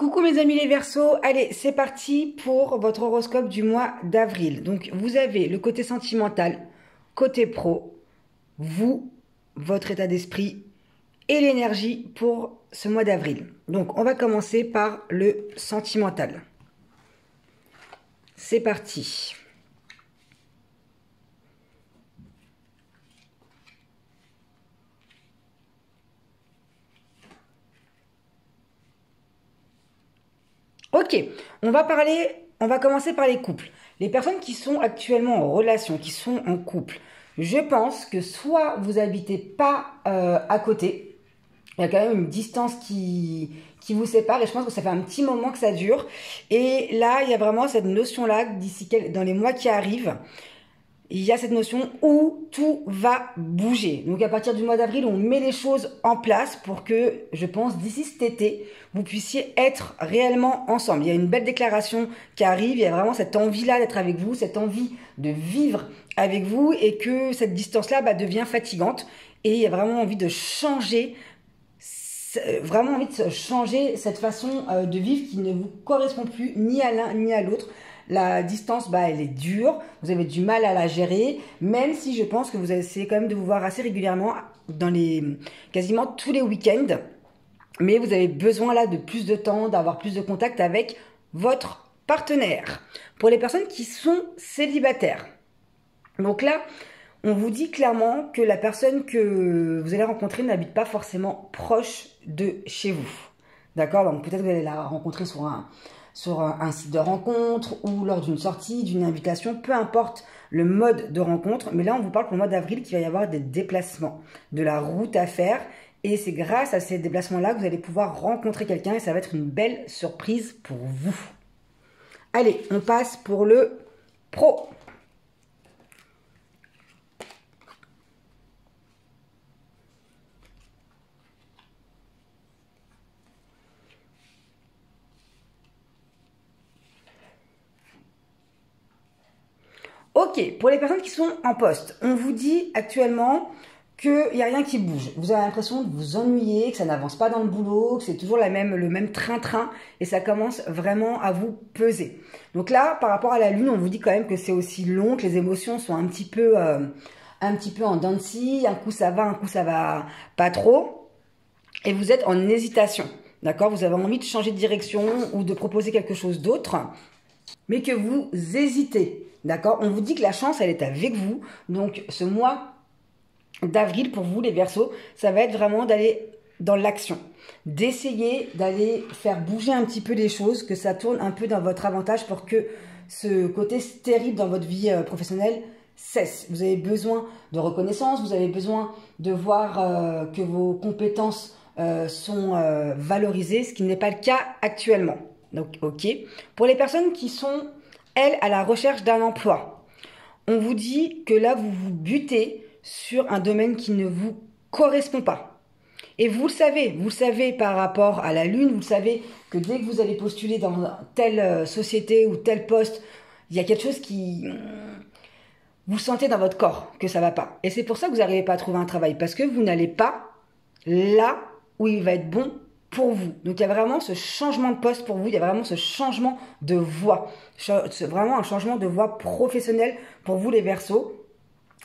Coucou mes amis les Verseaux, allez c'est parti pour votre horoscope du mois d'avril. Donc vous avez le côté sentimental, côté pro, vous, votre état d'esprit et l'énergie pour ce mois d'avril. Donc on va commencer par le sentimental. C'est parti. Ok, on va commencer par les couples. Les personnes qui sont actuellement en relation, qui sont en couple, je pense que soit vous habitez pas à côté, il y a quand même une distance qui vous sépare et je pense que ça fait un petit moment que ça dure. Et là, il y a vraiment cette notion-là, dans les mois qui arrivent, il y a cette notion où tout va bouger. Donc à partir du mois d'avril, on met les choses en place pour que, je pense, d'ici cet été, vous puissiez être réellement ensemble. Il y a une belle déclaration qui arrive, il y a vraiment cette envie-là d'être avec vous, cette envie de vivre avec vous et que cette distance-là devient fatigante. Et il y a vraiment envie de changer, cette façon de vivre qui ne vous correspond plus ni à l'un ni à l'autre. La distance, elle est dure, vous avez du mal à la gérer, même si je pense que vous essayez quand même de vous voir assez régulièrement quasiment tous les week-ends. Mais vous avez besoin là de plus de temps, d'avoir plus de contact avec votre partenaire. Pour les personnes qui sont célibataires, donc là, on vous dit clairement que la personne que vous allez rencontrer n'habite pas forcément proche de chez vous. D'accord? Donc peut-être que vous allez la rencontrer sur un site de rencontre ou lors d'une sortie, d'une invitation, peu importe le mode de rencontre. Mais là, on vous parle pour le mois d'avril qu'il va y avoir des déplacements, de la route à faire. Et c'est grâce à ces déplacements-là que vous allez pouvoir rencontrer quelqu'un et ça va être une belle surprise pour vous. Allez, on passe pour le pro. Ok, pour les personnes qui sont en poste, on vous dit actuellement qu'il n'y a rien qui bouge. Vous avez l'impression de vous ennuyer, que ça n'avance pas dans le boulot, que c'est toujours le même train-train et ça commence vraiment à vous peser. Donc là, par rapport à la lune, on vous dit quand même que c'est aussi long, que les émotions sont un petit peu en dents de scie, un coup ça va pas trop et vous êtes en hésitation. D'accord? Vous avez envie de changer de direction ou de proposer quelque chose d'autre, mais que vous hésitez. D'accord? On vous dit que la chance, elle est avec vous. Donc, ce mois d'avril, pour vous, les Verseaux, ça va être vraiment d'aller dans l'action. D'essayer d'aller faire bouger un petit peu les choses, que ça tourne un peu dans votre avantage pour que ce côté stérile dans votre vie professionnelle cesse. Vous avez besoin de reconnaissance, vous avez besoin de voir que vos compétences sont valorisées, ce qui n'est pas le cas actuellement. Donc, ok. Pour les personnes qui sont, elles, à la recherche d'un emploi, on vous dit que là, vous vous butez sur un domaine qui ne vous correspond pas. Et vous le savez par rapport à la lune, vous le savez que dès que vous allez postuler dans telle société ou tel poste, il y a quelque chose qui... Vous sentez dans votre corps que ça va pas. Et c'est pour ça que vous n'arrivez pas à trouver un travail, parce que vous n'allez pas là où il va être bon pour vous. Donc, il y a vraiment ce changement de poste pour vous. Il y a vraiment ce changement de voie. C'est vraiment un changement de voie professionnelle pour vous, les Verseaux.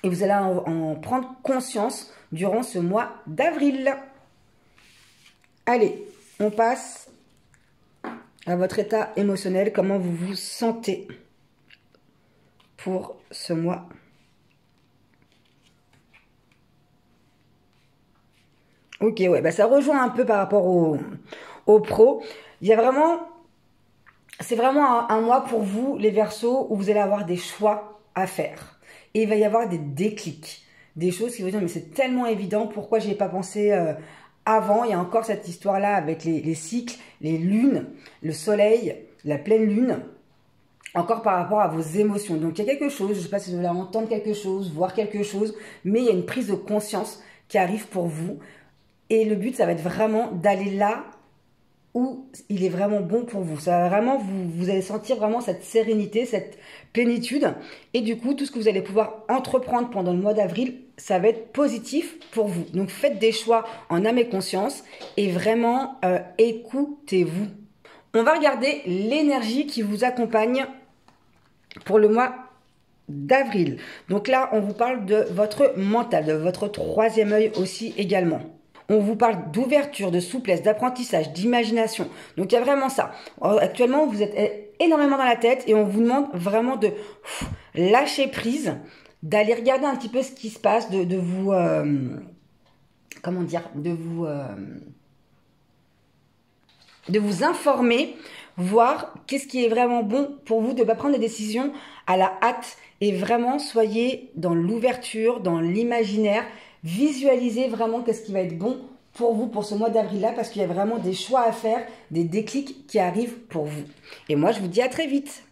Et vous allez en prendre conscience durant ce mois d'avril. Allez, on passe à votre état émotionnel. Comment vous vous sentez pour ce mois ? Ok, ouais, ça rejoint un peu par rapport au pro. Il y a vraiment, c'est vraiment un mois pour vous, les Verseaux, où vous allez avoir des choix à faire. Et il va y avoir des déclics, des choses qui vont dire, mais c'est tellement évident, pourquoi j'y ai pas pensé avant? Il y a encore cette histoire-là avec les cycles, les lunes, le soleil, la pleine lune, encore par rapport à vos émotions. Donc il y a quelque chose, je ne sais pas si vous allez entendre quelque chose, voir quelque chose, mais il y a une prise de conscience qui arrive pour vous. Et le but, ça va être vraiment d'aller là où il est vraiment bon pour vous. Ça va vraiment, vous allez sentir vraiment cette sérénité, cette plénitude. Et du coup, tout ce que vous allez pouvoir entreprendre pendant le mois d'avril, ça va être positif pour vous. Donc, faites des choix en âme et conscience et vraiment écoutez-vous. On va regarder l'énergie qui vous accompagne pour le mois d'avril. Donc là, on vous parle de votre mental, de votre troisième œil aussi également. On vous parle d'ouverture, de souplesse, d'apprentissage, d'imagination. Donc il y a vraiment ça. Actuellement, vous êtes énormément dans la tête et on vous demande vraiment de lâcher prise, d'aller regarder un petit peu ce qui se passe, de vous... comment dire, de vous informer, voir qu'est-ce qui est vraiment bon pour vous, de ne pas prendre des décisions à la hâte et vraiment soyez dans l'ouverture, dans l'imaginaire, visualisez vraiment qu'est-ce qui va être bon pour vous pour ce mois d'avril-là parce qu'il y a vraiment des choix à faire, des déclics qui arrivent pour vous. Et moi, je vous dis à très vite.